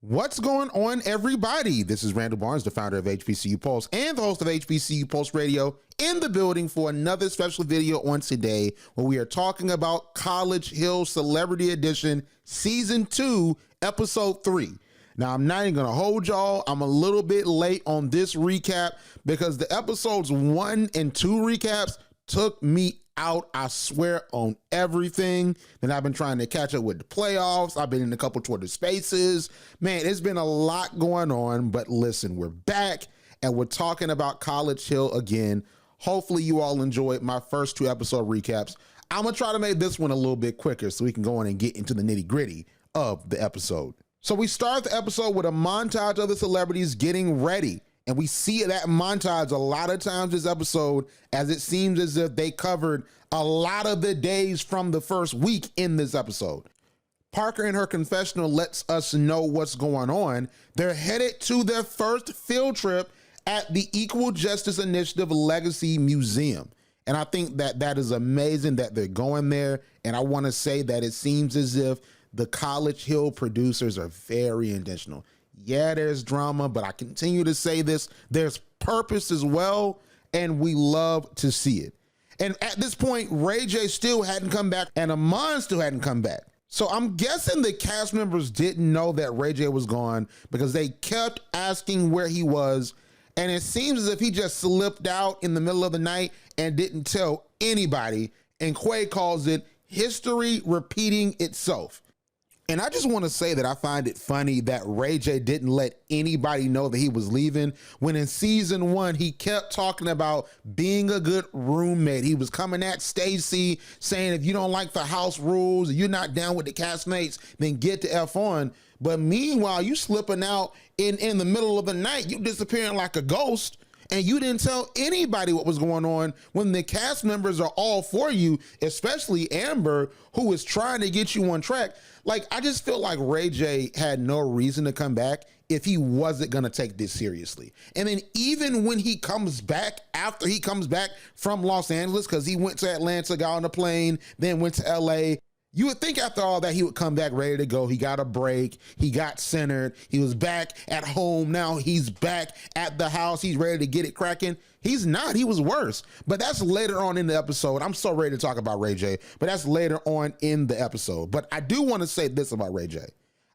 What's going on, everybody? This is Randall Barnes, the founder of HBCU Pulse and the host of HBCU Pulse Radio, in the building for another special video on today where we are talking about College Hill Celebrity Edition Season 2, Episode 3. Now, I'm not even going to hold y'all. I'm a little bit late on this recap because the episodes 1 and 2 recaps took me out, I swear, on everything. Then I've been trying to catch up with the playoffs. I've been in a couple Twitter spaces. Man, it's been a lot going on, but listen, we're back and we're talking about College Hill again. Hopefully you all enjoyed my first 2 episode recaps. I'm gonna try to make this one a little bit quicker so we can go in and get into the nitty gritty of the episode. So we start the episode with a montage of the celebrities getting ready. And we see that montage a lot of times this episode, as it seems as if they covered a lot of the days from the first week in this episode. Parker in her confessional lets us know what's going on. They're headed to their first field trip at the Equal Justice Initiative Legacy Museum. And I think that that is amazing that they're going there. And I want to say that it seems as if the College Hill producers are very intentional. Yeah, there's drama, but I continue to say this, there's purpose as well, and we love to see it. And at this point, Ray J still hadn't come back, and Amon still hadn't come back. So I'm guessing the cast members didn't know that Ray J was gone because they kept asking where he was, and it seems as if he just slipped out in the middle of the night and didn't tell anybody, and Quay calls it history repeating itself. And I just want to say that I find it funny that Ray J didn't let anybody know that he was leaving, when in season 1, he kept talking about being a good roommate. He was coming at Stacey saying, if you don't like the house rules, you're not down with the castmates, then get the F on. But meanwhile, you slipping out in the middle of the night, you disappearing like a ghost. And you didn't tell anybody what was going on when the cast members are all for you, especially Amber, who is trying to get you on track. Like, I just feel like Ray J had no reason to come back if he wasn't going to take this seriously. And then even when he comes back, after he comes back from Los Angeles, because he went to Atlanta, got on a plane, then went to LA, you would think after all that he would come back ready to go. He got a break. He got centered. He was back at home. Now he's back at the house. He's ready to get it cracking. He's not. He was worse. But that's later on in the episode. I'm so ready to talk about Ray J, but that's later on in the episode. But I do want to say this about Ray J.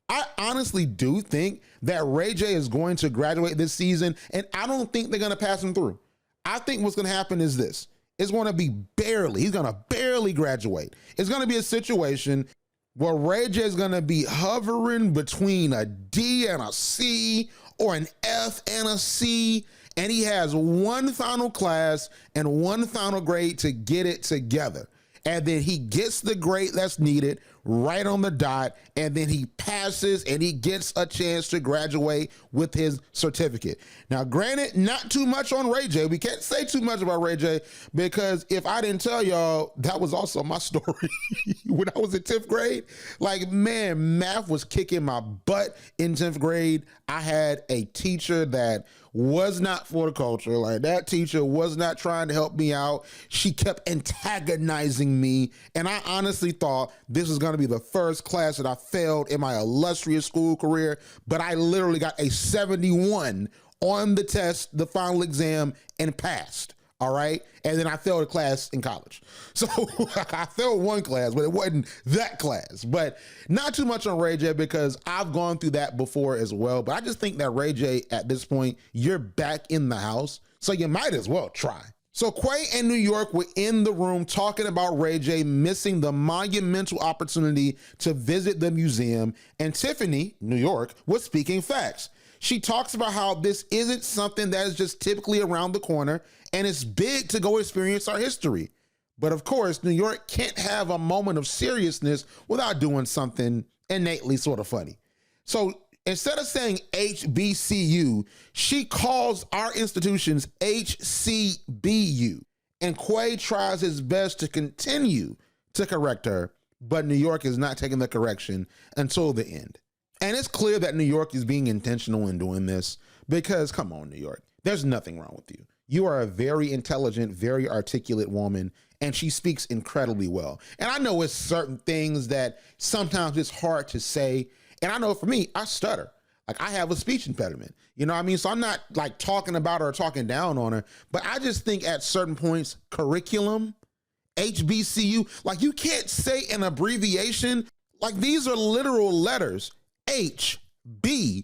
I honestly do think that Ray J is going to graduate this season, and I don't think they're going to pass him through. I think what's going to happen is this. It's going to be he's going to barely graduate. It's going to be a situation where Ray J is going to be hovering between a D and a C, or an F and a C, and he has one final class and one final grade to get it together. And then he gets the grade that's needed right on the dot, and then he passes and he gets a chance to graduate with his certificate. Now, granted, not too much on Ray J. We can't say too much about Ray J because if I didn't tell y'all, that was also my story. When I was in 10th grade, like, man, math was kicking my butt in 10th grade. I had a teacher that was not for the culture. Like, that teacher was not trying to help me out. She kept antagonizing me. And I honestly thought this was going to be the first class that I failed in my illustrious school career. But I literally got a 71 on the test, the final exam, and passed. All right. And then I failed a class in college. So I failed one class, but it wasn't that class. But not too much on Ray J because I've gone through that before as well. But I just think that Ray J, at this point, you're back in the house, so you might as well try. So Quay and New York were in the room talking about Ray J missing the monumental opportunity to visit the museum, and Tiffany, New York, was speaking facts. She talks about how this isn't something that is just typically around the corner, and it's big to go experience our history. But of course, New York can't have a moment of seriousness without doing something innately sort of funny. So instead of saying HBCU, she calls our institutions HCBU. And Quay tries his best to continue to correct her, but New York is not taking the correction until the end. And it's clear that New York is being intentional in doing this because, come on, New York, there's nothing wrong with you. You are a very intelligent, very articulate woman, and she speaks incredibly well. And I know it's certain things that sometimes it's hard to say. And I know for me, I stutter. Like I have a speech impediment, you know what I mean? So I'm not like talking about her or talking down on her, but I just think at certain points, curriculum, HBCU, like you can't say an abbreviation. Like these are literal letters, HBCU.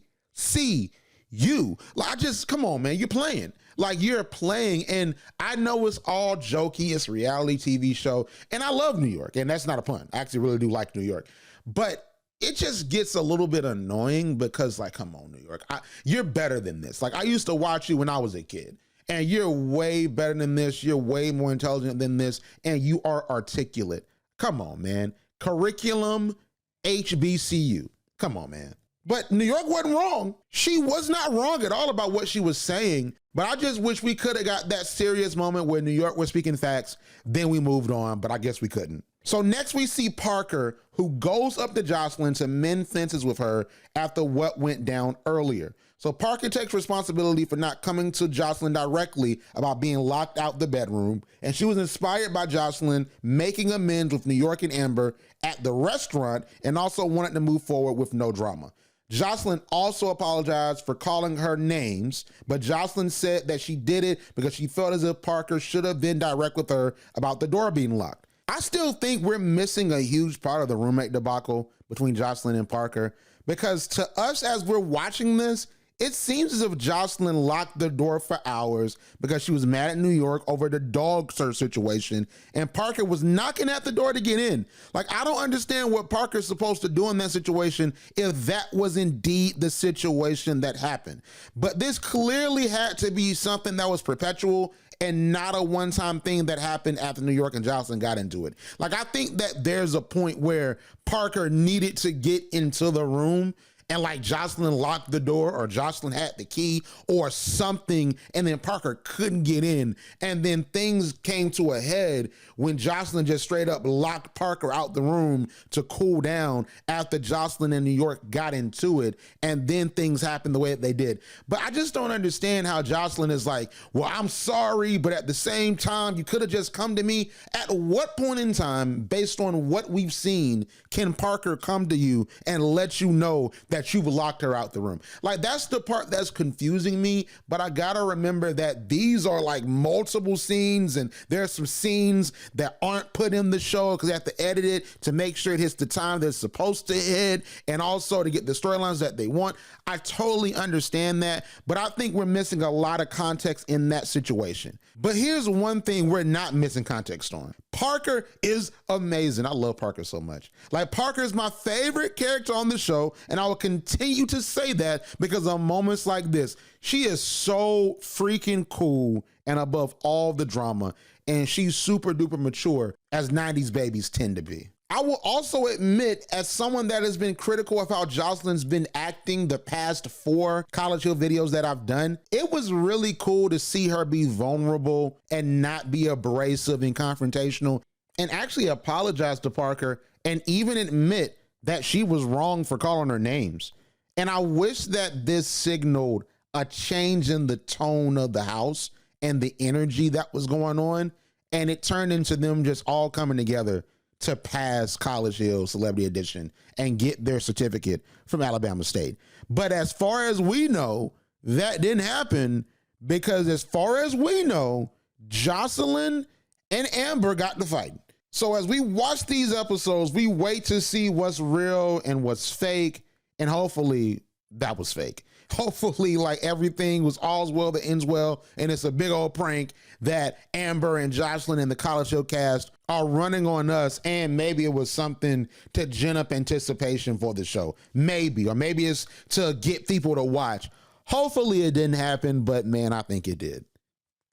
Like come on, man, you're playing. Like you're playing, and I know it's all jokey, it's a reality TV show, and I love New York, and that's not a pun. I actually really do like New York, but it just gets a little bit annoying because like, come on, New York, you're better than this. Like I used to watch you when I was a kid, and you're way better than this. You're way more intelligent than this, and you are articulate. Come on, man. Curriculum, HBCU. Come on, man. But New York wasn't wrong. She was not wrong at all about what she was saying. But I just wish we could have got that serious moment where New York was speaking facts. Then we moved on, but I guess we couldn't. So next we see Parker, who goes up to Jocelyn to mend fences with her after what went down earlier. So Parker takes responsibility for not coming to Jocelyn directly about being locked out the bedroom. And she was inspired by Jocelyn making amends with New York and Amber at the restaurant and also wanted to move forward with no drama. Jocelyn also apologized for calling her names, but Jocelyn said that she did it because she felt as if Parker should have been direct with her about the door being locked. I still think we're missing a huge part of the roommate debacle between Jocelyn and Parker, because to us as we're watching this, it seems as if Jocelyn locked the door for hours because she was mad at New York over the dog search situation, and Parker was knocking at the door to get in. Like, I don't understand what Parker's supposed to do in that situation if that was indeed the situation that happened. But this clearly had to be something that was perpetual and not a one-time thing that happened after New York and Jocelyn got into it. Like, I think that there's a point where Parker needed to get into the room and like Jocelyn locked the door, or Jocelyn had the key or something, and then Parker couldn't get in. And then things came to a head when Jocelyn just straight up locked Parker out the room to cool down after Jocelyn and New York got into it. And then things happened the way that they did. But I just don't understand how Jocelyn is like, well, I'm sorry, but at the same time, you could have just come to me. At what point in time, based on what we've seen, can Parker come to you and let you know that you've locked her out the room? Like, that's the part that's confusing me. But I gotta remember that these are like multiple scenes, and there are some scenes that aren't put in the show because they have to edit it to make sure it hits the time that it's supposed to hit, and also to get the storylines that they want. I totally understand that, but I think we're missing a lot of context in that situation. But here's one thing we're not missing context on. Parker is amazing. I love Parker so much. Like, Parker is my favorite character on the show, and I will continue to say that because of moments like this. She is so freaking cool and above all the drama, and she's super duper mature, as 90s babies tend to be. I will also admit, as someone that has been critical of how Jocelyn's been acting the past 4 College Hill videos that I've done, it was really cool to see her be vulnerable and not be abrasive and confrontational, and actually apologize to Parker and even admit that she was wrong for calling her names. And I wish that this signaled a change in the tone of the house and the energy that was going on, and it turned into them just all coming together to pass College Hill Celebrity Edition and get their certificate from Alabama State. But as far as we know, that didn't happen, because as far as we know, Jocelyn and Amber got to fighting. So as we watch these episodes, we wait to see what's real and what's fake, and hopefully that was fake. Hopefully, like, everything was all's well that ends well, and it's a big old prank that Amber and Jocelyn and the College Hill cast are running on us, and maybe it was something to gin up anticipation for the show. Maybe, or maybe it's to get people to watch. Hopefully it didn't happen, but man, I think it did.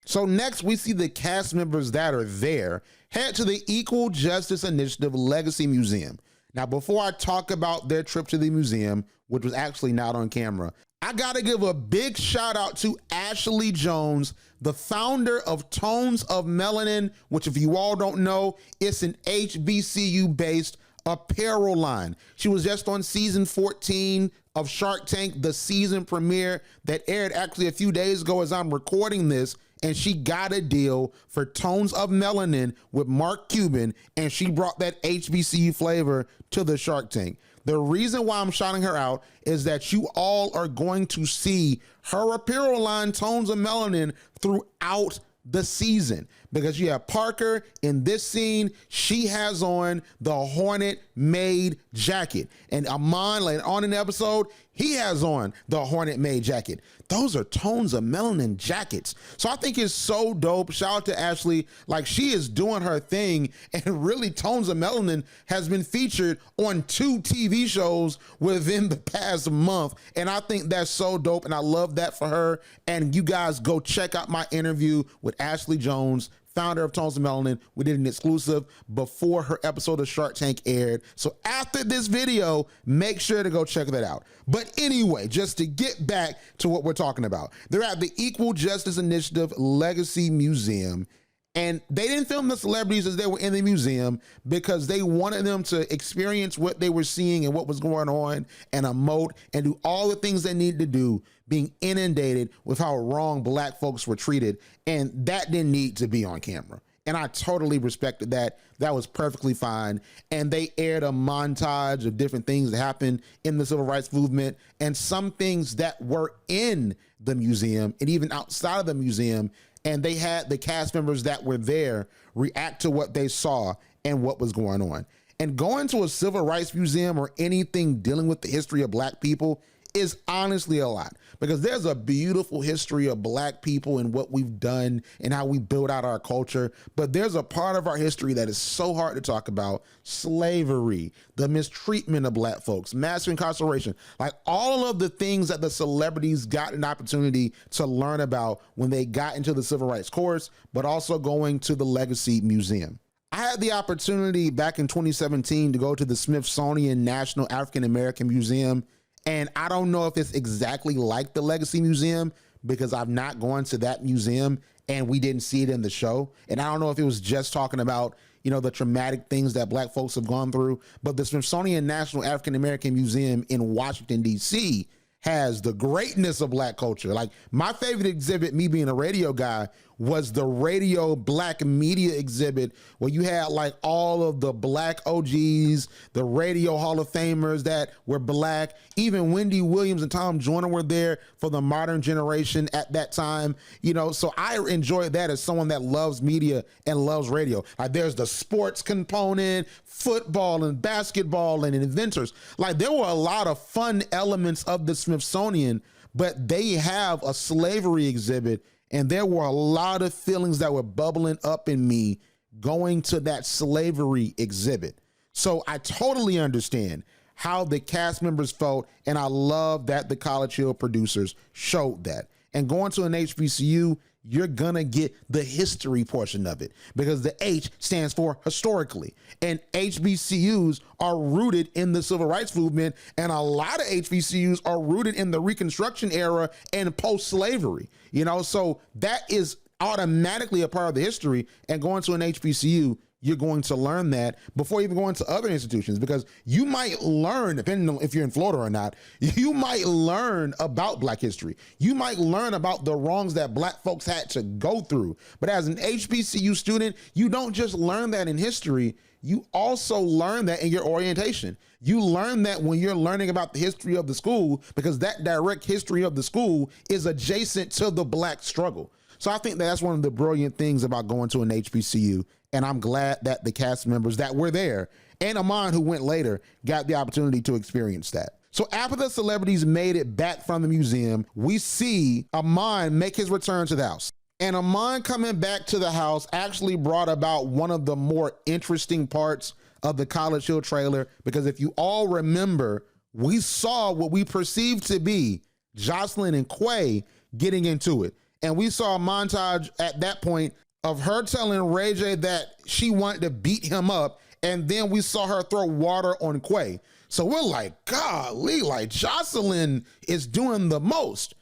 So next, we see the cast members that are there head to the Equal Justice Initiative Legacy Museum. Now, before I talk about their trip to the museum, which was actually not on camera, I gotta give a big shout out to Ashley Jones, the founder of Tones of Melanin, which, if you all don't know, it's an HBCU-based apparel line. She was just on season 14 of Shark Tank, the season premiere that aired actually a few days ago as I'm recording this. and she got a deal for Tones of Melanin with Mark Cuban, and she brought that HBCU flavor to the Shark Tank. The reason why I'm shouting her out is that you all are going to see her apparel line, Tones of Melanin, throughout the season, because you have Parker in this scene. She has on the Hornet made jacket, and Amon later on in the episode, he has on the Hornet made jacket. Those are Tones of Melanin jackets. So I think it's so dope. Shout out to Ashley. Like, she is doing her thing, and really Tones of Melanin has been featured on 2 TV shows within the past month. And I think that's so dope, and I love that for her. And you guys go check out my interview with Ashley Jones, founder of Tones of Melanin. We did an exclusive before her episode of Shark Tank aired. So after this video, make sure to go check that out. But anyway, just to get back to what we're talking about, they're at the Equal Justice Initiative Legacy Museum, and they didn't film the celebrities as they were in the museum because they wanted them to experience what they were seeing and what was going on and emote and do all the things they needed to do, being inundated with how wrong Black folks were treated. And that didn't need to be on camera. And I totally respected that. That was perfectly fine. And they aired a montage of different things that happened in the civil rights movement, and some things that were in the museum and even outside of the museum. And they had the cast members that were there react to what they saw and what was going on. And going to a civil rights museum or anything dealing with the history of Black people is honestly a lot, because there's a beautiful history of Black people and what we've done and how we build out our culture. But there's a part of our history that is so hard to talk about: slavery, the mistreatment of Black folks, mass incarceration, like all of the things that the celebrities got an opportunity to learn about when they got into the civil rights course, but also going to the Legacy Museum. I had the opportunity back in 2017 to go to the Smithsonian National African American Museum. And I don't know if it's exactly like the Legacy Museum, because I've not gone to that museum and we didn't see it in the show. And I don't know if it was just talking about, you know, the traumatic things that Black folks have gone through. But the Smithsonian National African American Museum in Washington, D.C. has the greatness of Black culture. Like, my favorite exhibit, me being a radio guy, was the radio Black media exhibit, where you had like all of the Black OGs, the radio Hall of Famers that were Black. Even Wendy Williams and Tom Joyner were there for the modern generation at that time. You know, so I enjoyed that as someone that loves media and loves radio. Like, there's the sports component, football and basketball and inventors. Like, there were a lot of fun elements of the Smithsonian, but they have a slavery exhibit. And there were a lot of feelings that were bubbling up in me going to that slavery exhibit. So I totally understand how the cast members felt, and I love that the College Hill producers showed that. And going to an HBCU, you're gonna get the history portion of it, because the H stands for historically, and HBCUs are rooted in the civil rights movement, and a lot of HBCUs are rooted in the Reconstruction era and post-slavery, you know, so that is automatically a part of the history. And going to an HBCU, you're going to learn that before even going to other institutions, because you might learn, depending on if you're in Florida or not, you might learn about Black history. You might learn about the wrongs that Black folks had to go through. But as an HBCU student, you don't just learn that in history, you also learn that in your orientation. You learn that when you're learning about the history of the school, because that direct history of the school is adjacent to the Black struggle. So I think that's one of the brilliant things about going to an HBCU. And I'm glad that the cast members that were there, and Amon, who went later, got the opportunity to experience that. So after the celebrities made it back from the museum, we see Amon make his return to the house. And Amon coming back to the house actually brought about one of the more interesting parts of the College Hill trailer, because if you all remember, we saw what we perceived to be Jocelyn and Quay getting into it. And we saw a montage at that point of her telling Ray J that she wanted to beat him up, and then we saw her throw water on Quay. So we're like, golly, like Jocelyn is doing the most.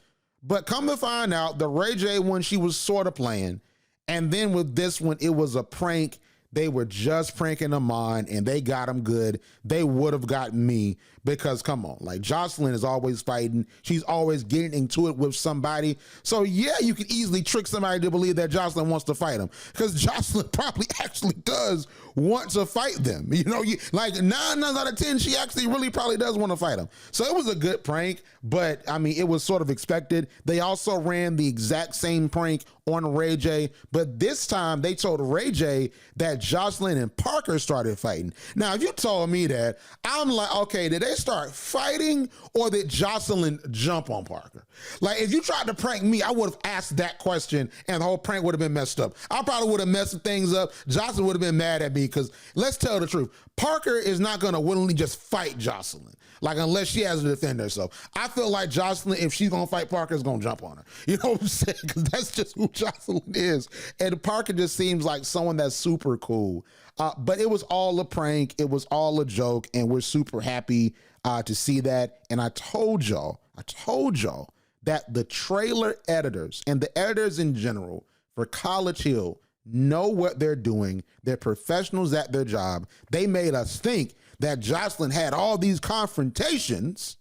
But come to find out, the Ray J one, she was sort of playing. And then with this one, it was a prank. They were just pranking Amon, and they got him good. They would have gotten me, because come on, like Jocelyn is always fighting. She's always getting into it with somebody. So yeah, you can easily trick somebody to believe that Jocelyn wants to fight him, because Jocelyn probably actually does want to fight them. You know, like 9 out of 10, she actually really probably does want to fight him. So it was a good prank, but I mean, it was sort of expected. They also ran the exact same prank on Ray J, but this time they told Ray J that Jocelyn and Parker started fighting. Now, if you told me that, I'm like, okay, did they start fighting or did Jocelyn jump on Parker? Like, if you tried to prank me, I would have asked that question and the whole prank would have been messed up. I probably would have messed things up. Jocelyn would have been mad at me, because let's tell the truth, Parker is not going to willingly just fight Jocelyn, like, unless she has to defend herself. I feel like Jocelyn, if she's going to fight Parker, is going to jump on her. You know what I'm saying? Because that's just who Jocelyn is. And Parker just seems like someone that's super cool. But it was all a prank. It was all a joke. And we're super happy to see that. And I told y'all that the trailer editors and the editors in general for College Hill know what they're doing. They're professionals at their job. They made us think that Jocelyn had all these confrontations,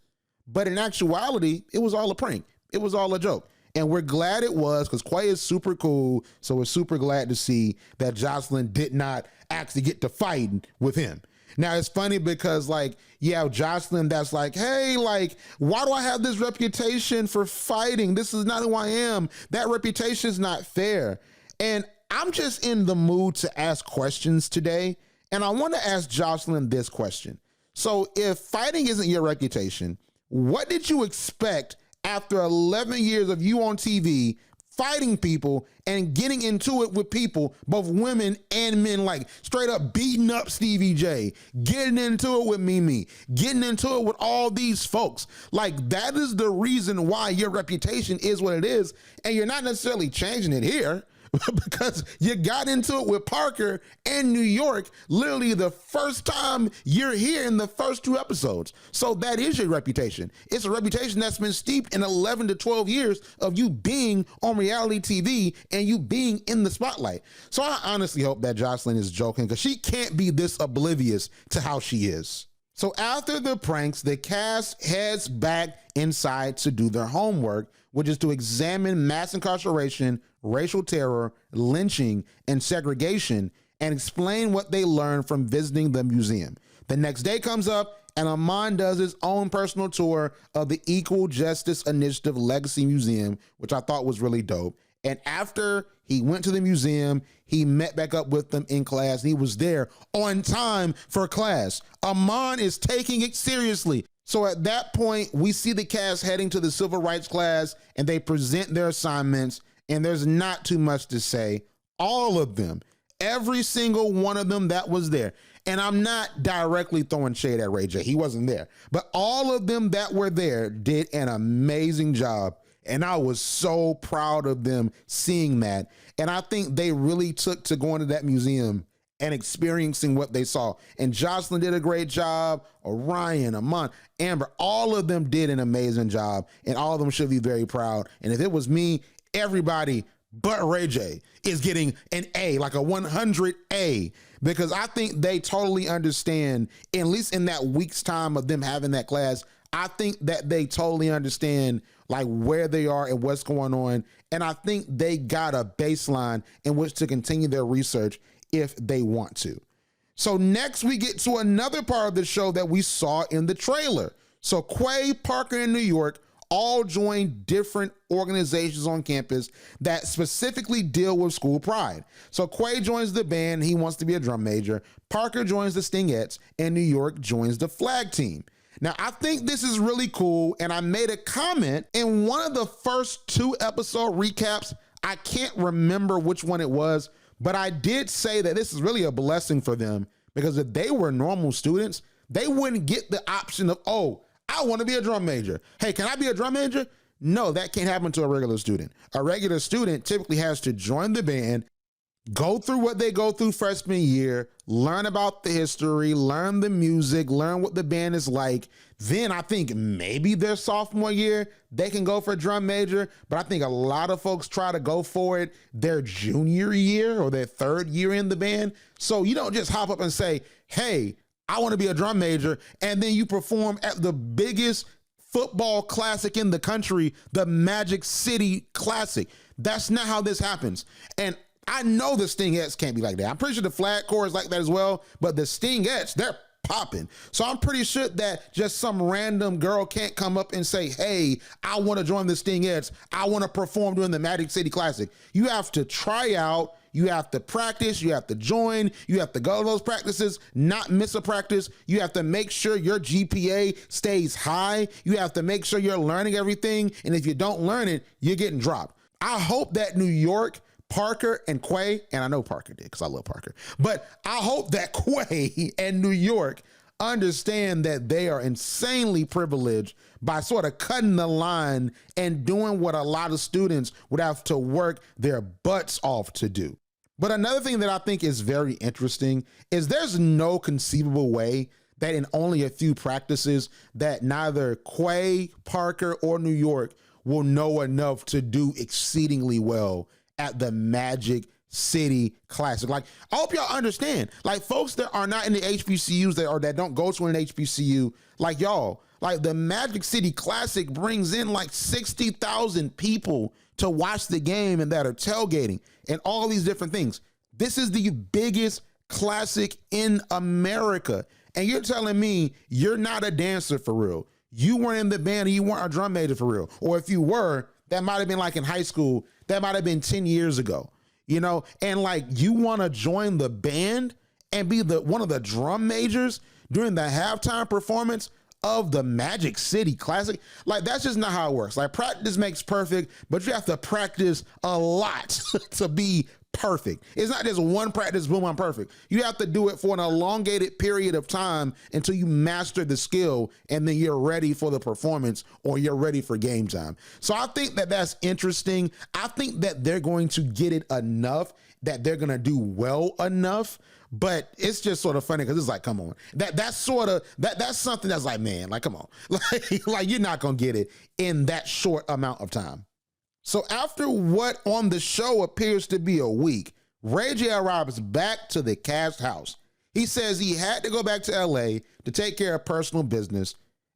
but in actuality, it was all a prank. It was all a joke. And we're glad it was, because Quay is super cool. So we're super glad to see that Jocelyn did not actually get to fighting with him. Now, it's funny because, like, yeah, Jocelyn, that's like, hey, like, why do I have this reputation for fighting? This is not who I am. That reputation is not fair. And I'm just in the mood to ask questions today. And I want to ask Jocelyn this question. So if fighting isn't your reputation, what did you expect after 11 years of you on TV fighting people and getting into it with people, both women and men, like straight up beating up Stevie J, getting into it with Mimi, getting into it with all these folks? Like, that is the reason why your reputation is what it is. And you're not necessarily changing it here, because you got into it with Parker and New York literally the first time you're here in the first 2 episodes. So that is your reputation. It's a reputation that's been steeped in 11 to 12 years of you being on reality TV and you being in the spotlight. So I honestly hope that Jocelyn is joking, because she can't be this oblivious to how she is. So after the pranks, the cast heads back inside to do their homework, which is to examine mass incarceration, racial terror, lynching, and segregation, and explain what they learned from visiting the museum. The next day comes up, and Amon does his own personal tour of the Equal Justice Initiative Legacy Museum, which I thought was really dope. And after he went to the museum, he met back up with them in class. And he was there on time for class. Amon is taking it seriously. So at that point, we see the cast heading to the civil rights class, and they present their assignments, and there's not too much to say. All of them, every single one of them that was there, and I'm not directly throwing shade at Ray J, he wasn't there, but all of them that were there did an amazing job. And I was so proud of them seeing that. And I think they really took to going to that museum and experiencing what they saw. And Jocelyn did a great job. Orion, Amon, Amber, all of them did an amazing job. And all of them should be very proud. And if it was me, everybody but Ray J is getting an A, like a 100 A, because I think they totally understand, at least in that week's time of them having that class, I think that they totally understand like where they are and what's going on. And I think they got a baseline in which to continue their research if they want to. So next we get to another part of the show that we saw in the trailer. So Quay, Parker, and New York all joined different organizations on campus that specifically deal with school pride. So Quay joins the band. He wants to be a drum major. Parker joins the Stingettes, and New York joins the flag team. Now, I think this is really cool, and I made a comment in one of the first 2 episode recaps. I can't remember which one it was, but I did say that this is really a blessing for them, because if they were normal students, they wouldn't get the option of, oh, I want to be a drum major. Hey, can I be a drum major? No, that can't happen to a regular student. A regular student typically has to join the band, go through what they go through freshman year, learn about the history, learn the music, learn what the band is like. Then I think maybe their sophomore year, they can go for a drum major. But I think a lot of folks try to go for it their junior year or their 3rd year in the band. So you don't just hop up and say, hey, I want to be a drum major. And then you perform at the biggest football classic in the country, the Magic City Classic. That's not how this happens. And I know the Stingettes can't be like that. I'm pretty sure the Flag Corps is like that as well, but the Stingettes, they're popping. So I'm pretty sure that just some random girl can't come up and say, hey, I want to join the Stingettes. I want to perform during the Magic City Classic. You have to try out. You have to practice. You have to join. You have to go to those practices, not miss a practice. You have to make sure your GPA stays high. You have to make sure you're learning everything. And if you don't learn it, you're getting dropped. I hope that New York, Parker and Quay, and I know Parker did because I love Parker, but I hope that Quay and New York understand that they are insanely privileged by sort of cutting the line and doing what a lot of students would have to work their butts off to do. But another thing that I think is very interesting is there's no conceivable way that in only a few practices that neither Quay, Parker, or New York will know enough to do exceedingly well at the Magic City Classic. Like, I hope y'all understand, like folks that are not in the HBCUs that don't go to an HBCU, like y'all, like the Magic City Classic brings in like 60,000 people to watch the game and that are tailgating and all these different things. This is the biggest classic in America. And you're telling me you're not a dancer for real. You weren't in the band and you weren't a drum major for real. Or if you were, that might have been like in high school. That might have been 10 years ago, you know? And like, you want to join the band and be one of the drum majors during the halftime performance of the Magic City Classic? Like, that's just not how it works. Like, practice makes perfect, but you have to practice a lot to be perfect. It's not just one practice, boom, I'm perfect. You have to do it for an elongated period of time until you master the skill, and then you're ready for the performance or you're ready for game time. So I think that that's interesting. I think that they're going to get it enough, that they're going to do well enough. But it's just sort of funny because it's like, come on, that's something that's like, man, like, come on, like you're not going to get it in that short amount of time. So after what on the show appears to be a week, Ray J arrives back to the cast house. He says he had to go back to LA to take care of personal business.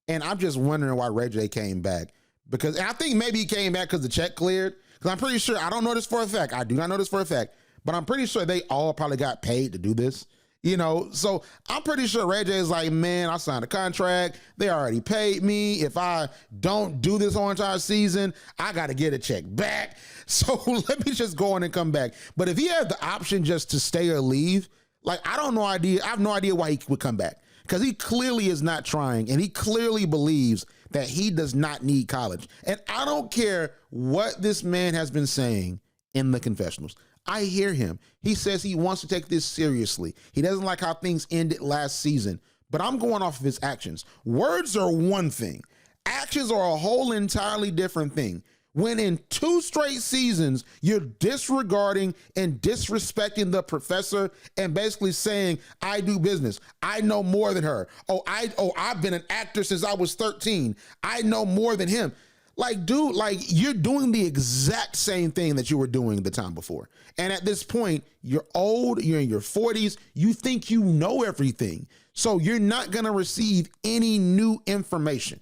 And I'm just wondering why Ray J came back, because I think maybe he came back because the check cleared. Because I'm pretty sure, I don't know this for a fact. I do not know this for a fact, but I'm pretty sure they all probably got paid to do this. You know, so I'm pretty sure Ray J is like, man, I signed a contract. They already paid me. If I don't do this whole entire season, I got to get a check back. So let me just go on and come back. But if he had the option just to stay or leave, like, I have no idea why he would come back, because he clearly is not trying, and he clearly believes that he does not need college. And I don't care what this man has been saying in the confessionals. I hear him. He says he wants to take this seriously. He doesn't like how things ended last season, but I'm going off of his actions. Words are one thing. Actions are a whole entirely different thing. When in 2 straight seasons, you're disregarding and disrespecting the professor and basically saying, I do business. I know more than her. I've been an actor since I was 13. I know more than him. Like, dude, like, you're doing the exact same thing that you were doing the time before. And at this point, you're old, you're in your 40s, you think you know everything. So you're not going to receive any new information.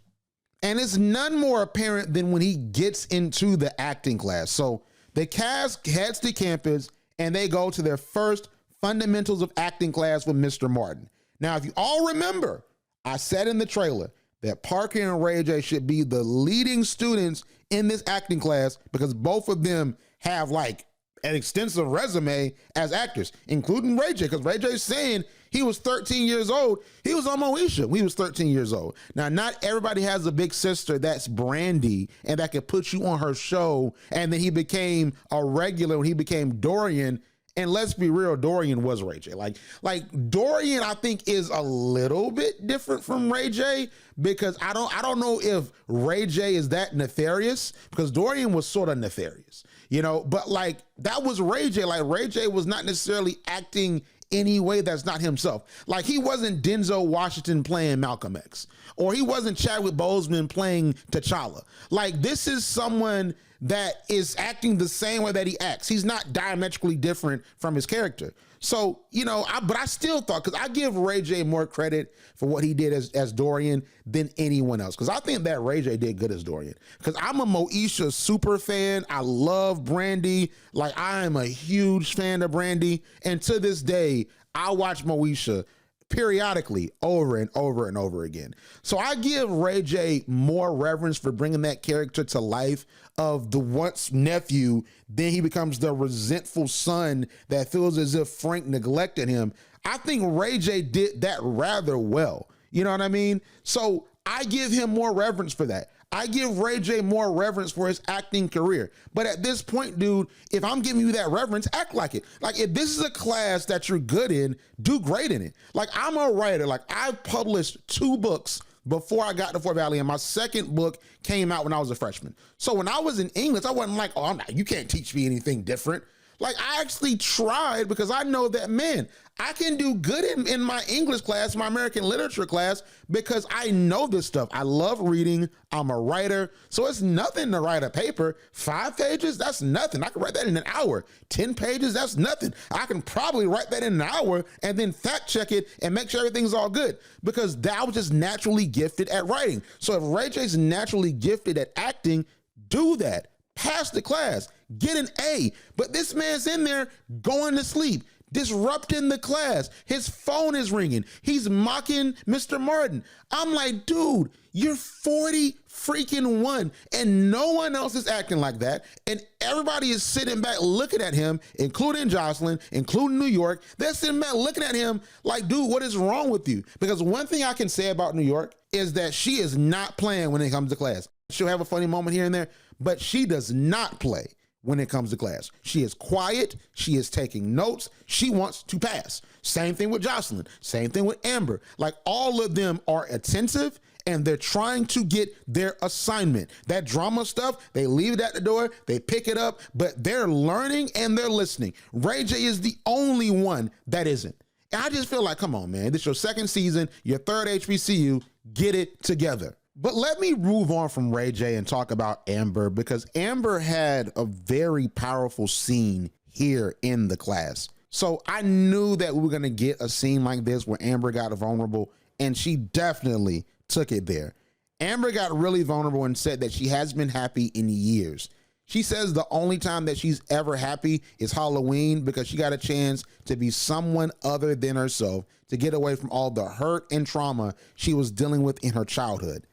And it's none more apparent than when he gets into the acting class. So the cast heads to campus and they go to their first fundamentals of acting class with Mr. Martin. Now, if you all remember, I said in the trailer that Parker and Ray J should be the leading students in this acting class because both of them have like an extensive resume as actors, including Ray J, because Ray J's saying he was 13 years old. He was on Moesha when he was 13 years old. Now, not everybody has a big sister that's Brandy and that could put you on her show, and then he became a regular when he became Dorian. And let's be real, Dorian was Ray J. Like Dorian, I think, is a little bit different from Ray J, because I don't know if Ray J is that nefarious, because Dorian was sort of nefarious, you know, but like that was Ray J. Like Ray J was not necessarily acting any way that's not himself. Like he wasn't Denzel Washington playing Malcolm X, or he wasn't Chadwick Boseman playing T'Challa. Like this is someone that is acting the same way that he acts. He's not diametrically different from his character. So, but I still thought, because I give Ray J more credit for what he did as Dorian than anyone else. Because I think that Ray J did good as Dorian. Because I'm a Moesha super fan. I love Brandy. Like, I am a huge fan of Brandy. And to this day, I watch Moesha periodically over and over and over again. So I give Ray J more reverence for bringing that character to life of the once nephew, then he becomes the resentful son that feels as if Frank neglected him. I think Ray J did that rather well. You know what I mean? So I give him more reverence for that. I give Ray J more reverence for his acting career. But at this point, dude, if I'm giving you that reverence, act like it. Like, if this is a class that you're good in, do great in it. Like, I'm a writer. Like, I've published 2 books before I got to Fort Valley, and my second book came out when I was a freshman. So when I was in English, I wasn't like, oh, you can't teach me anything different. Like, I actually tried, because I know that, man, I can do good in my English class, my American literature class, because I know this stuff. I love reading. I'm a writer. So it's nothing to write a paper. 5 pages, that's nothing. I can write that in an hour. 10 pages, that's nothing. I can probably write that in an hour and then fact check it and make sure everything's all good, because I was just naturally gifted at writing. So if Ray J's naturally gifted at acting, do that. Pass the class, get an A. But this man's in there going to sleep, disrupting the class. His phone is ringing. He's mocking Mr. Martin. I'm like, dude, you're 40 freaking 1, and no one else is acting like that. And everybody is sitting back looking at him, including Jocelyn, including New York. They're sitting back looking at him like, dude, what is wrong with you? Because one thing I can say about New York is that she is not playing when it comes to class. She'll have a funny moment here and there, but she does not play when it comes to class. She is quiet. She is taking notes. She wants to pass. Same thing with Jocelyn. Same thing with Amber. Like, all of them are attentive, and they're trying to get their assignment. That drama stuff, they leave it at the door, they pick it up, but they're learning and they're listening. Ray J is the only one that isn't. And I just feel like, come on, man, this is your second season, your third HBCU, get it together. But let me move on from Ray J and talk about Amber, because Amber had a very powerful scene here in the class. So I knew that we were going to get a scene like this where Amber got vulnerable, and she definitely took it there. Amber got really vulnerable and said that she has been happy in years. She says the only time that she's ever happy is Halloween, because she got a chance to be someone other than herself, to get away from all the hurt and trauma she was dealing with in her childhood.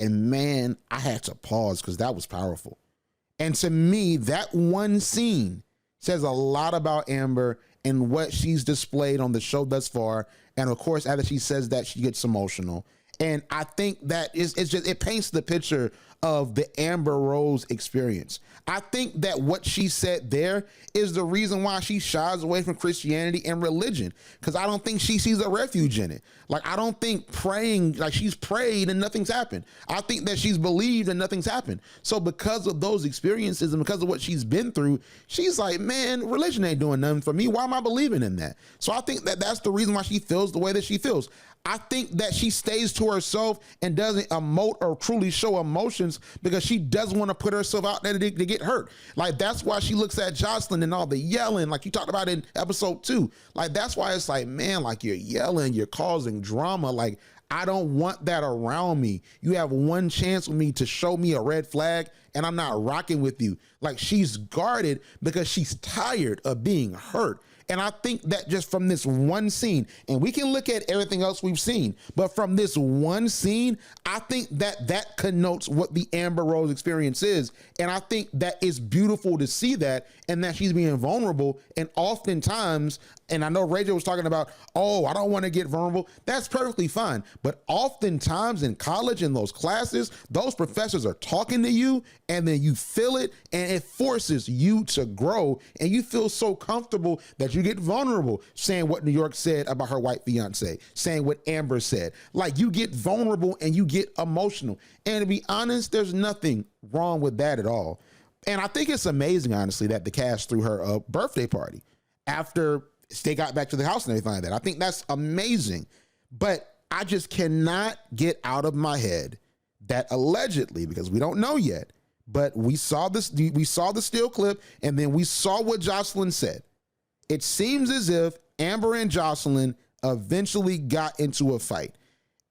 And man, I had to pause, because that was powerful. And to me, that one scene says a lot about Amber and what she's displayed on the show thus far. And of course, after she says that, she gets emotional. And I think that it paints the picture of the Amber Rose experience. I think that what she said there is the reason why she shies away from Christianity and religion, because I don't think she sees a refuge in it. Like, I don't think praying, like, she's prayed and nothing's happened. I think that she's believed and nothing's happened. So because of those experiences and because of what she's been through, she's like, man, religion ain't doing nothing for me. Why am I believing in that? So I think that that's the reason why she feels the way that she feels. I think that she stays to herself and doesn't emote or truly show emotions because she doesn't want to put herself out there to get hurt. Like, that's why she looks at Jocelyn and all the yelling, like you talked about in episode 2. Like, that's why it's like, man, like, you're yelling, you're causing drama. Like, I don't want that around me. You have one chance with me to show me a red flag, and I'm not rocking with you. Like, she's guarded because she's tired of being hurt. And I think that just from this one scene, and we can look at everything else we've seen, but from this one scene, I think that that connotes what the Amber Rose experience is. And I think that it's beautiful to see that, and that she's being vulnerable. And oftentimes, and I know Ray J was talking about, oh, I don't want to get vulnerable. That's perfectly fine. But oftentimes in college, in those classes, those professors are talking to you, and then you feel it, and it forces you to grow, and you feel so comfortable that you get vulnerable, saying what New York said about her white fiance, saying what Amber said. Like, you get vulnerable and you get emotional. And to be honest, there's nothing wrong with that at all. And I think it's amazing, honestly, that the cast threw her a birthday party after they got back to the house and everything like that. I think that's amazing. But I just cannot get out of my head that allegedly, because we don't know yet, but we saw the still clip, and then we saw what Jocelyn said. It seems as if Amber and Jocelyn eventually got into a fight.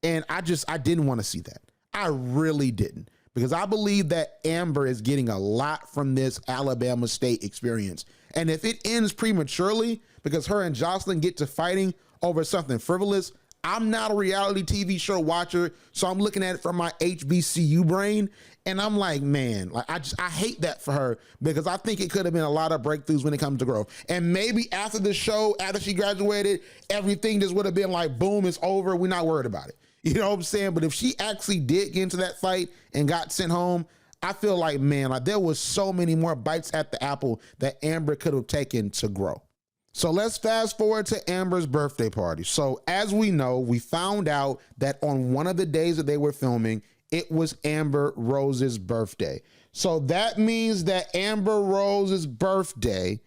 And I didn't want to see that. I really didn't, because I believe that Amber is getting a lot from this Alabama State experience. And if it ends prematurely because her and Jocelyn get to fighting over something frivolous, I'm not a reality TV show watcher, so I'm looking at it from my HBCU brain, and I'm like, man, like I hate that for her, because I think it could have been a lot of breakthroughs when it comes to growth. And maybe after the show, after she graduated, everything just would have been like, boom, it's over. We're not worried about it. You know what I'm saying? But if she actually did get into that fight and got sent home, I feel like, man, like there was so many more bites at the apple that Amber could have taken to grow. So let's fast forward to Amber's birthday party. So as we know, we found out that on one of the days that they were filming, it was Amber Rose's birthday. So that means that Amber Rose's birthday,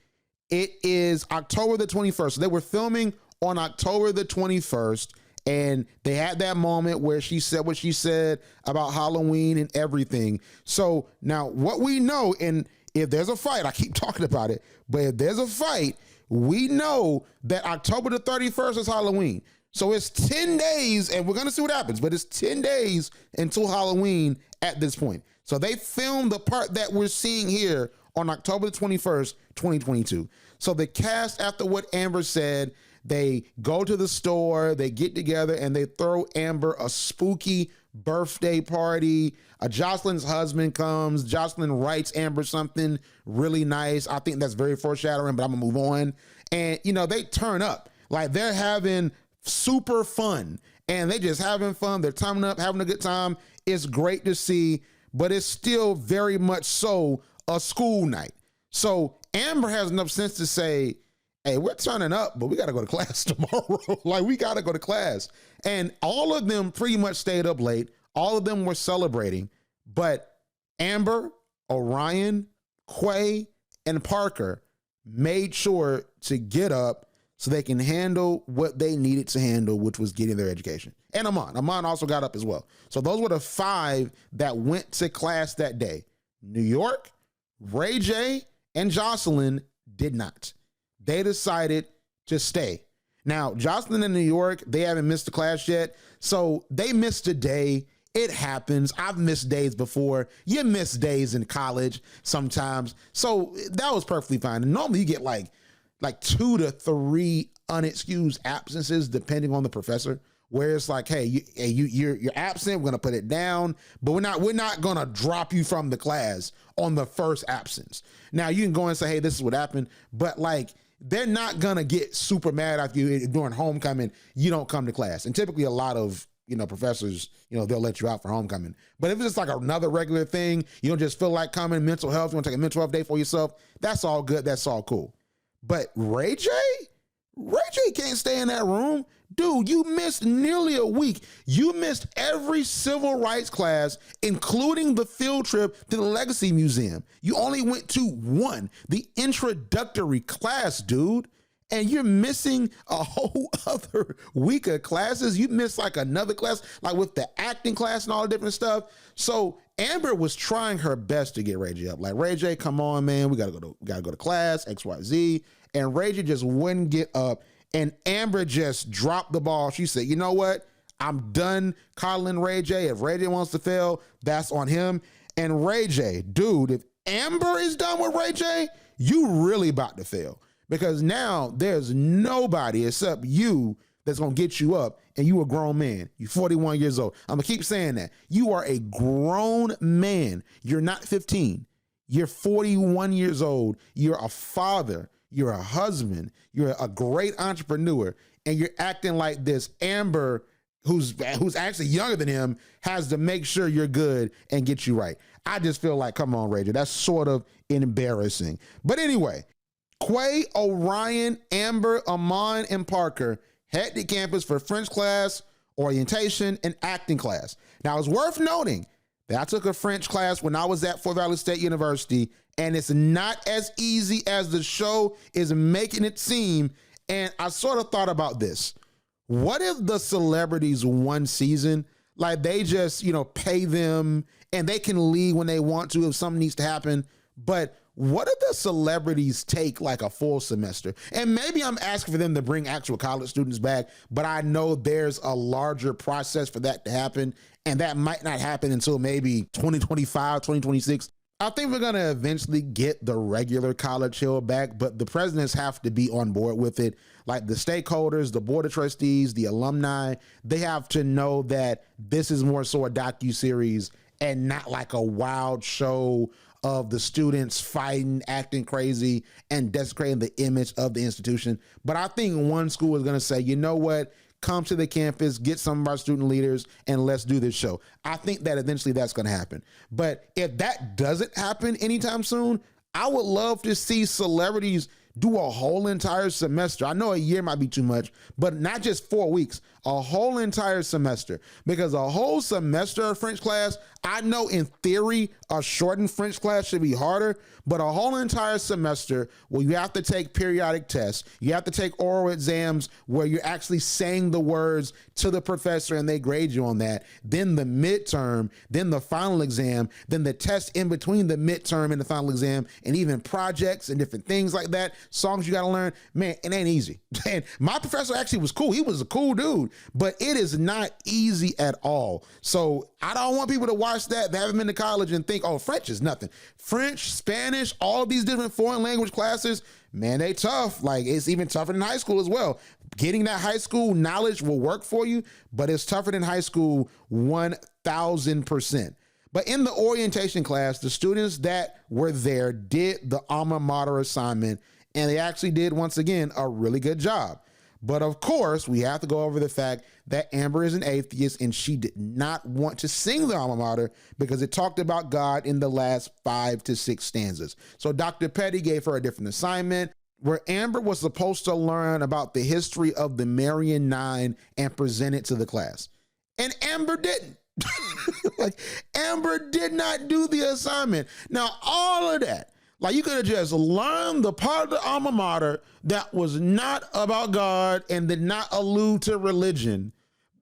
it is October the 21st. So they were filming on October the 21st. And they had that moment where she said what she said about Halloween and everything. So now what we know, and if there's a fight, I keep talking about it, but if there's a fight, we know that October the 31st is Halloween. So it's 10 days, and we're going to see what happens, but it's 10 days until Halloween at this point. So they filmed the part that we're seeing here on October the 21st, 2022. So the cast, after what Amber said, they go to the store, they get together, and they throw Amber a spooky birthday party. Jocelyn's husband comes. Jocelyn writes Amber something really nice. I think that's very foreshadowing, but I'm gonna move on. And, you know, they turn up. Like, they're having super fun, and they just having fun. They're timing up, having a good time. It's great to see, but it's still very much so a school night. So Amber has enough sense to say, hey, we're turning up, but we got to go to class tomorrow. Like, we got to go to class. And all of them pretty much stayed up late. All of them were celebrating. But Amber, Orion, Quay, and Parker made sure to get up so they can handle what they needed to handle, which was getting their education. And Amon. Amon also got up as well. So those were the 5 that went to class that day. New York, Ray J, and Jocelyn did not. They decided to stay. Now, Jocelyn in New York, they haven't missed a class yet, so they missed a day. It happens. I've missed days before. You miss days in college sometimes. So that was perfectly fine. And normally you get like 2 to 3 unexcused absences depending on the professor, where it's like, hey, you're absent, we're gonna put it down, but we're not gonna drop you from the class on the first absence. Now you can go and say, hey, this is what happened, but like, they're not gonna get super mad after you during homecoming, you don't come to class. And typically a lot of, you know, professors, you know, they'll let you out for homecoming. But if it's just like another regular thing, you don't just feel like coming, mental health, you want to take a mental health day for yourself, that's all good, that's all cool. But Ray J can't stay in that room. Dude, you missed nearly a week. You missed every civil rights class, including the field trip to the Legacy Museum. You only went to one, the introductory class, dude. And you're missing a whole other week of classes. You missed like another class, like with the acting class and all the different stuff. So Amber was trying her best to get Ray J up. Like, Ray J, come on, man. We gotta go to class, XYZ. And Ray J just wouldn't get up. And Amber just dropped the ball. She said, you know what? I'm done coddling Ray J. If Ray J wants to fail, that's on him. And Ray J, dude, if Amber is done with Ray J, you really about to fail. Because now there's nobody except you that's going to get you up, and you a grown man. You're 41 years old. I'm going to keep saying that. You are a grown man. You're not 15. You're 41 years old. You're a father. You're a husband. You're a great entrepreneur, and you're acting like this. Amber, who's actually younger than him, has to make sure you're good and get you right. I just feel like, come on, Ray J, that's sort of embarrassing. But anyway, Quay, Orion, Amber, Amon, and Parker head to campus for French class, orientation, and acting class. Now, it's worth noting that I took a French class when I was at Fort Valley State University, and it's not as easy as the show is making it seem. And I sort of thought about this. What if the celebrities one season, like they just, you know, pay them and they can leave when they want to if something needs to happen, but what if the celebrities take like a full semester? And maybe I'm asking for them to bring actual college students back, but I know there's a larger process for that to happen, and that might not happen until maybe 2025, 2026. I think we're going to eventually get the regular College Hill back, but the presidents have to be on board with it. Like the stakeholders, the board of trustees, the alumni, they have to know that this is more so a docuseries and not like a wild show of the students fighting, acting crazy, and desecrating the image of the institution. But I think one school is going to say, you know what? Come to the campus, get some of our student leaders, and let's do this show. I think that eventually that's going to happen. But if that doesn't happen anytime soon, I would love to see celebrities do a whole entire semester. I know a year might be too much, but not just 4 weeks, a whole entire semester. Because a whole semester of French class, I know in theory, a shortened French class should be harder, but a whole entire semester where you have to take periodic tests, you have to take oral exams where you're actually saying the words to the professor and they grade you on that, then the midterm, then the final exam, then the test in between the midterm and the final exam, and even projects and different things like that, songs you got to learn. Man, it ain't easy. And my professor actually was cool. He was a cool dude, but it is not easy at all. So I don't want people to watch that, they haven't been to college, and think, oh, French is nothing. French, Spanish, all these different foreign language classes, man, they tough. Like, it's even tougher than high school as well. Getting that high school knowledge will work for you, but it's tougher than high school 1,000%. But in the orientation class, the students that were there did the alma mater assignment, and they actually did, once again, a really good job. But of course, we have to go over the fact that Amber is an atheist and she did not want to sing the alma mater because it talked about God in the last 5 to 6 stanzas. So Dr. Petty gave her a different assignment where Amber was supposed to learn about the history of the Marian Nine and present it to the class. And Amber didn't. Like, Amber did not do the assignment. Now, all of that, like, you could have just learned the part of the alma mater that was not about God and did not allude to religion.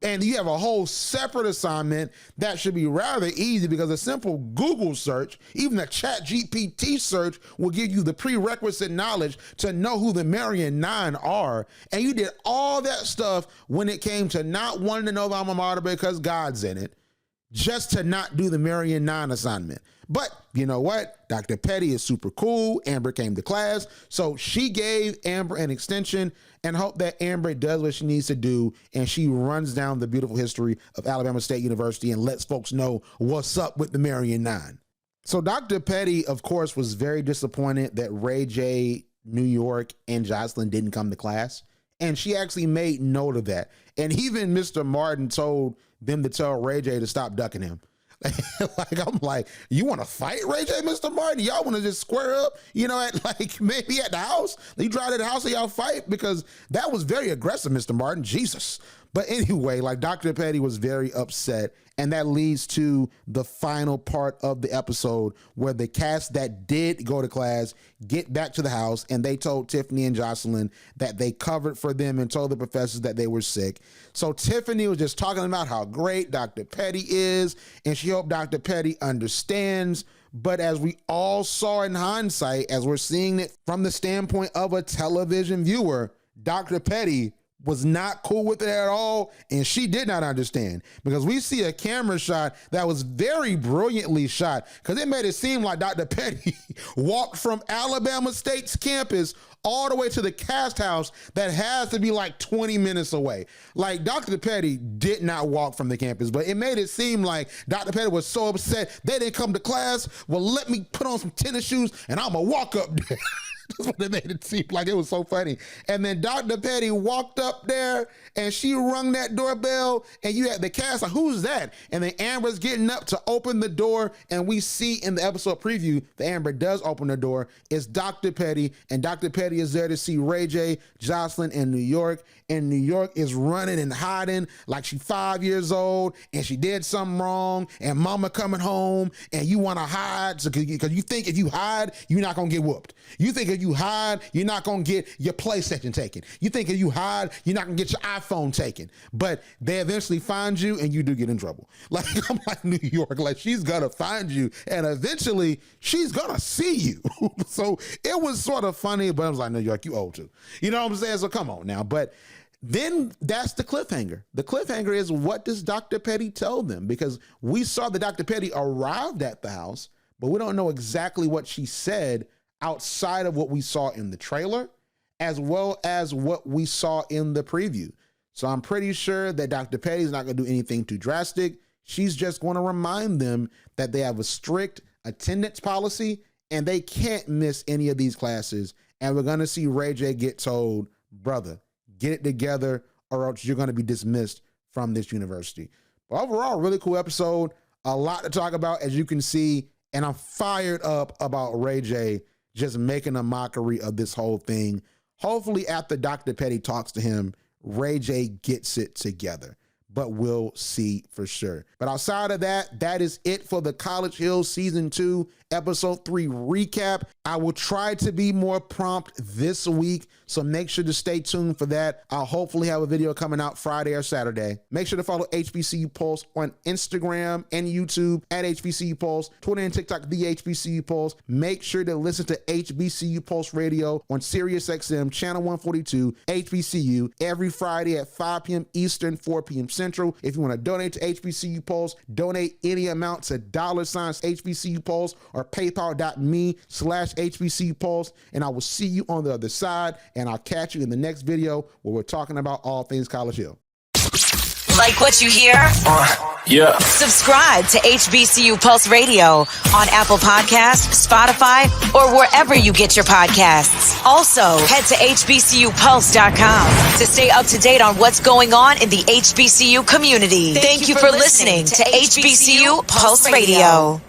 And you have a whole separate assignment that should be rather easy because a simple Google search, even a ChatGPT search, will give you the prerequisite knowledge to know who the Marian Nine are. And you did all that stuff when it came to not wanting to know the alma mater because God's in it, just to not do the Marian Nine assignment. But you know what? Dr. Petty is super cool. Amber came to class, so she gave Amber an extension and hope that Amber does what she needs to do, and she runs down the beautiful history of Alabama State University and lets folks know what's up with the Marian Nine. So Dr. Petty, of course, was very disappointed that Ray J, New York, and Jocelyn didn't come to class, and she actually made note of that. And even Mr. Martin told them to tell Ray J to stop ducking him. Like, I'm like, you want to fight Ray J, Mr. Martin? Y'all want to just square up, you know, at like maybe at the house? You drive to the house and y'all fight? Because that was very aggressive, Mr. Martin. Jesus. But anyway, like, Dr. Petty was very upset, and that leads to the final part of the episode where the cast that did go to class get back to the house, and they told Tiffany and Jocelyn that they covered for them and told the professors that they were sick. So Tiffany was just talking about how great Dr. Petty is, and she hoped Dr. Petty understands. But as we all saw in hindsight, as we're seeing it from the standpoint of a television viewer, Dr. Petty was not cool with it at all, and she did not understand, because we see a camera shot that was very brilliantly shot, because it made it seem like Dr. Petty walked from Alabama State's campus all the way to the cast house that has to be like 20 minutes away. Like, Dr. Petty did not walk from the campus, but it made it seem like Dr. Petty was so upset they didn't come to class. Well, let me put on some tennis shoes and I'm gonna walk up there. That's what they made it seem like. It was so funny. And then Dr. Petty walked up there and she rung that doorbell, and you had the cast like, who's that? And then Amber's getting up to open the door, and we see in the episode preview that Amber does open the door. It's Dr. Petty, and Dr. Petty is there to see Ray J, Jocelyn, and New York. And New York is running and hiding like she's 5 years old and she did something wrong, and mama coming home, and you want to hide because you think if you hide, you're not going to get whooped. You think if you hide, you're not going to get your PlayStation taken. You think if you hide, you're not going to get your iPhone taken. But they eventually find you and you do get in trouble. Like, I'm like New York, like she's going to find you and eventually she's going to see you. So it was sort of funny, but I was like, New York, you old too. You know what I'm saying? So come on now. But then that's the cliffhanger. The cliffhanger is, what does Dr. Petty tell them? Because we saw that Dr. Petty arrived at the house, but we don't know exactly what she said outside of what we saw in the trailer, as well as what we saw in the preview. So I'm pretty sure that Dr. Petty is not going to do anything too drastic. She's just going to remind them that they have a strict attendance policy and they can't miss any of these classes. And we're going to see Ray J get told, brother, get it together or else you're going to be dismissed from this university. But overall, really cool episode. A lot to talk about, as you can see. And I'm fired up about Ray J just making a mockery of this whole thing. Hopefully after Dr. Petty talks to him, Ray J gets it together. But we'll see for sure. But outside of that, that is it for the College Hills Season 2, Episode 3 recap. I will try to be more prompt this week, so make sure to stay tuned for that. I'll hopefully have a video coming out Friday or Saturday. Make sure to follow HBCU Pulse on Instagram and YouTube at HBCU Pulse, Twitter and TikTok, the HBCU Pulse. Make sure to listen to HBCU Pulse Radio on SiriusXM, Channel 142, HBCU, every Friday at 5 p.m. Eastern, 4 p.m. Central. If you want to donate to HBCU Pulse, donate any amount to $ HBCU Pulse or paypal.me/HBCU Pulse. And I will see you on the other side. And I'll catch you in the next video where we're talking about all things College Hill. Like what you hear? Yeah. Subscribe to HBCU Pulse Radio on Apple Podcasts, Spotify, or wherever you get your podcasts. Also, head to HBCUPulse.com to stay up to date on what's going on in the HBCU community. Thank you for listening to HBCU Pulse Radio.